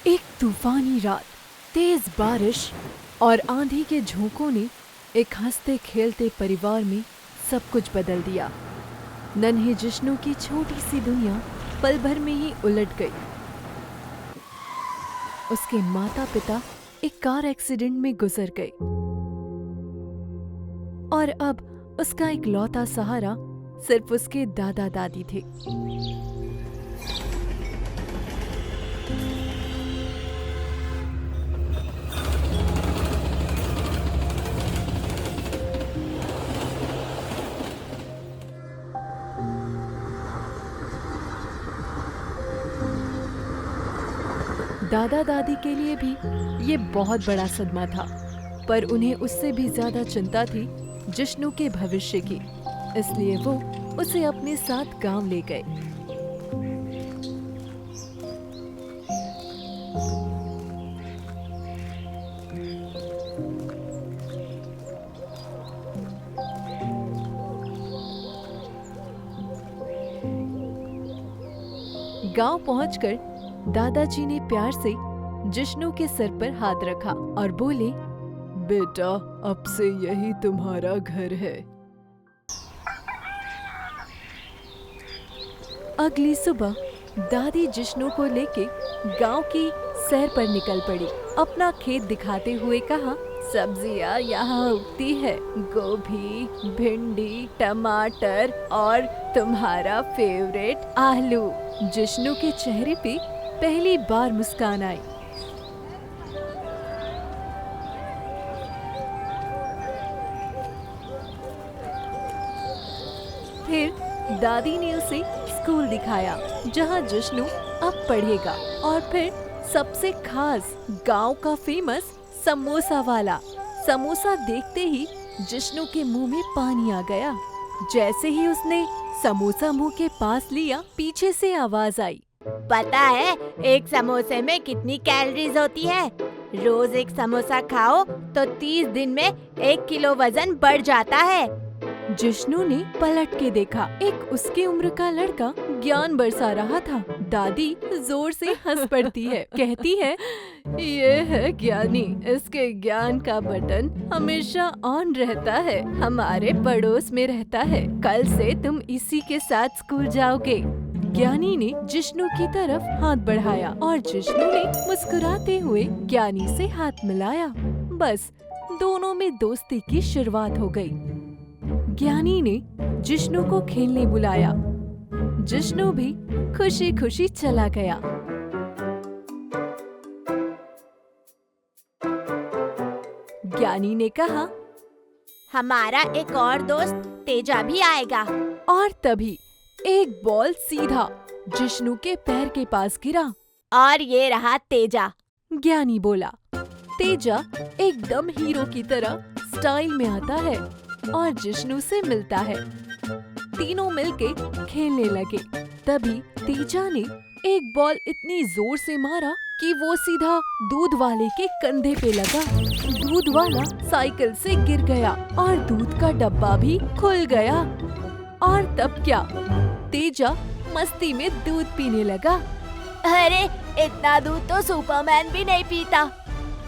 एक तूफानी रात, तेज बारिश और आंधी के झोंकों ने एक हंसते खेलते परिवार में सब कुछ बदल दिया। नन्हे जिष्णु की छोटी सी दुनिया पल भर में ही उलट गई। उसके माता पिता एक कार एक्सीडेंट में गुजर गए और अब उसका इकलौता सहारा सिर्फ उसके दादा दादी थे। दादा दादी के लिए भी ये बहुत बड़ा सदमा था, पर उन्हें उससे भी ज्यादा चिंता थी जिष्णु के भविष्य की। इसलिए वो उसे अपने साथ गांव ले गए। गांव पहुंचकर दादाजी ने प्यार से जिष्णु के सर पर हाथ रखा और बोले, बेटा, अब से यही तुम्हारा घर है। अगली सुबह दादी जिष्णु को लेके गांव की सैर पर निकल पड़ी। अपना खेत दिखाते हुए कहा, सब्जियां यहाँ उगती है, गोभी, भिंडी, टमाटर और तुम्हारा फेवरेट आलू। जिष्णु के चेहरे पे पहली बार मुस्कान आई। फिर दादी ने उसे स्कूल दिखाया जहाँ जिष्णु अब पढ़ेगा, और फिर सबसे खास गांव का फेमस समोसा वाला। समोसा देखते ही जिष्णु के मुंह में पानी आ गया। जैसे ही उसने समोसा मुंह के पास लिया, पीछे से आवाज आई, पता है एक समोसे में कितनी कैलोरीज होती है? रोज एक समोसा खाओ तो 30 दिन में 1 किलो वजन बढ़ जाता है। जिष्णु ने पलट के देखा। एक उसकी उम्र का लड़का ज्ञान बरसा रहा था। दादी जोर से हंस पड़ती है, कहती है, ये है ज्ञानी, इसके ज्ञान का बटन हमेशा ऑन रहता है, हमारे पड़ोस में रहता है, कल से तुम इसी के साथ स्कूल जाओगे। ज्ञानी ने जिष्णु की तरफ हाथ बढ़ाया और जिष्णु ने मुस्कुराते हुए ज्ञानी से हाथ मिलाया। बस दोनों में दोस्ती की शुरुआत हो गई। ज्ञानी ने जिष्णु को खेलने बुलाया। जिष्णु भी खुशी खुशी चला गया। ज्ञानी ने कहा, हमारा एक और दोस्त तेजा भी आएगा। और तभी एक बॉल सीधा जिष्णु के पैर के पास गिरा। और ये रहा तेजा। ज्ञानी बोला। तेजा एकदम हीरो की तरह स्टाइल में आता है और जिष्णु से मिलता है। तीनों मिलके खेलने लगे। तभी तेजा ने एक बॉल इतनी जोर से मारा कि वो सीधा दूध वाले के कंधे पे लगा। दूध वाला साइकिल से गिर गया और दूध का डब्बा भी खुल गया। और तब क्या, तेजा मस्ती में दूध पीने लगा। अरे, इतना दूध तो सुपरमैन भी नहीं पीता।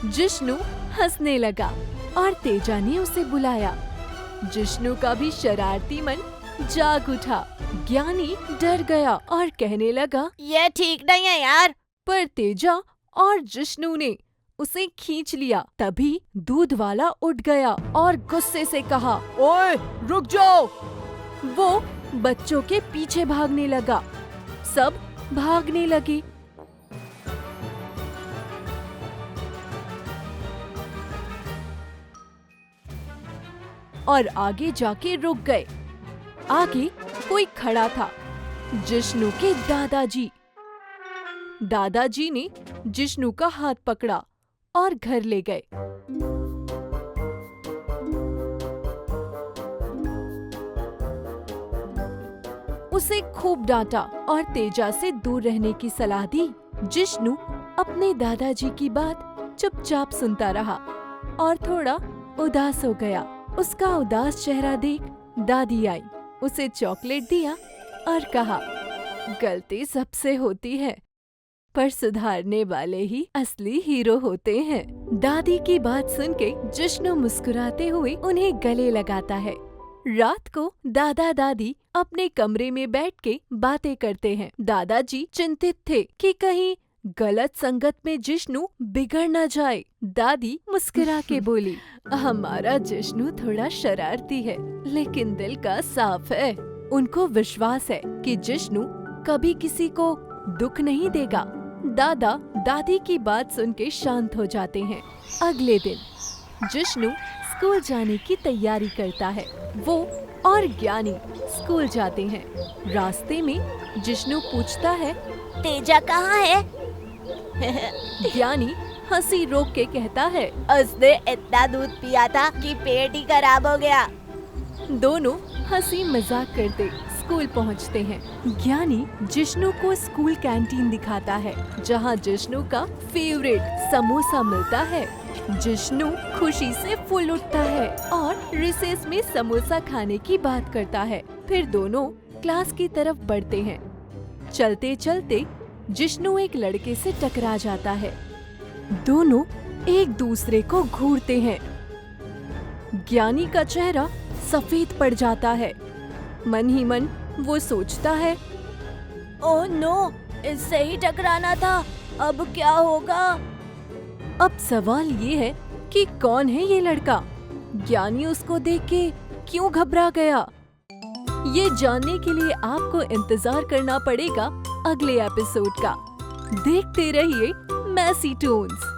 जिष्णु हंसने लगा और तेजा ने उसे बुलाया। जिष्णु का भी शरारती मन जाग उठा। ज्ञानी डर गया और कहने लगा, ये ठीक नहीं है यार। पर तेजा और जिष्णु ने उसे खींच लिया। तभी दूध वाला उठ गया और गुस्से से कहा, ओए रुक जाओ। वो बच्चों के पीछे भागने लगा। सब भागने लगे। और आगे जाके रुक गए। आगे कोई खड़ा था, जिष्णु के दादाजी। दादाजी ने जिष्णु का हाथ पकड़ा और घर ले गए। उसे खूब डांटा और तेजा से दूर रहने की सलाह दी। जिष्णु अपने दादाजी की बात चुपचाप सुनता रहा और थोड़ा उदास हो गया। उसका उदास चेहरा देख दादी आई, उसे चॉकलेट दिया और कहा, गलती सबसे होती है, पर सुधारने वाले ही असली हीरो होते हैं। दादी की बात सुन के जिष्णु मुस्कुराते हुए उन्हें गले लगाता है। रात को दादा दादी अपने कमरे में बैठ के बातें करते हैं। दादाजी चिंतित थे कि कहीं गलत संगत में जिष्णु बिगड़ न जाए। दादी मुस्कुरा के बोली, हमारा जिष्णु थोड़ा शरारती है लेकिन दिल का साफ है। उनको विश्वास है कि जिष्णु कभी किसी को दुख नहीं देगा। दादा दादी की बात सुन के शांत हो जाते हैं। अगले दिन जिष्णु स्कूल जाने की तैयारी करता है। वो और ज्ञानी स्कूल जाते हैं। रास्ते में जिष्णु पूछता है, तेजा कहाँ है? ज्ञानी हंसी रोक के कहता है, उसने इतना दूध पिया था कि पेट ही खराब हो गया। दोनों हंसी मजाक करते स्कूल पहुंचते हैं। ज्ञानी जिष्णु को स्कूल कैंटीन दिखाता है जहां जिष्णु का फेवरेट समोसा मिलता है। जिष्णु खुशी से फूल उठता है और रिसेस में समोसा खाने की बात करता है। फिर दोनों क्लास की तरफ बढ़ते हैं। चलते चलते जिष्णु एक लड़के से टकरा जाता है। दोनों एक दूसरे को घूरते हैं। ज्ञानी का चेहरा सफेद पड़ जाता है। मन ही मन वो सोचता है, ओह नो, इससे ही टकराना था, अब क्या होगा? अब सवाल ये है कि कौन है ये लड़का? ज्ञानी उसको देख के क्यों घबरा गया? ये जानने के लिए आपको इंतजार करना पड़ेगा अगले एपिसोड का। देखते रहिए मैसी टून्स।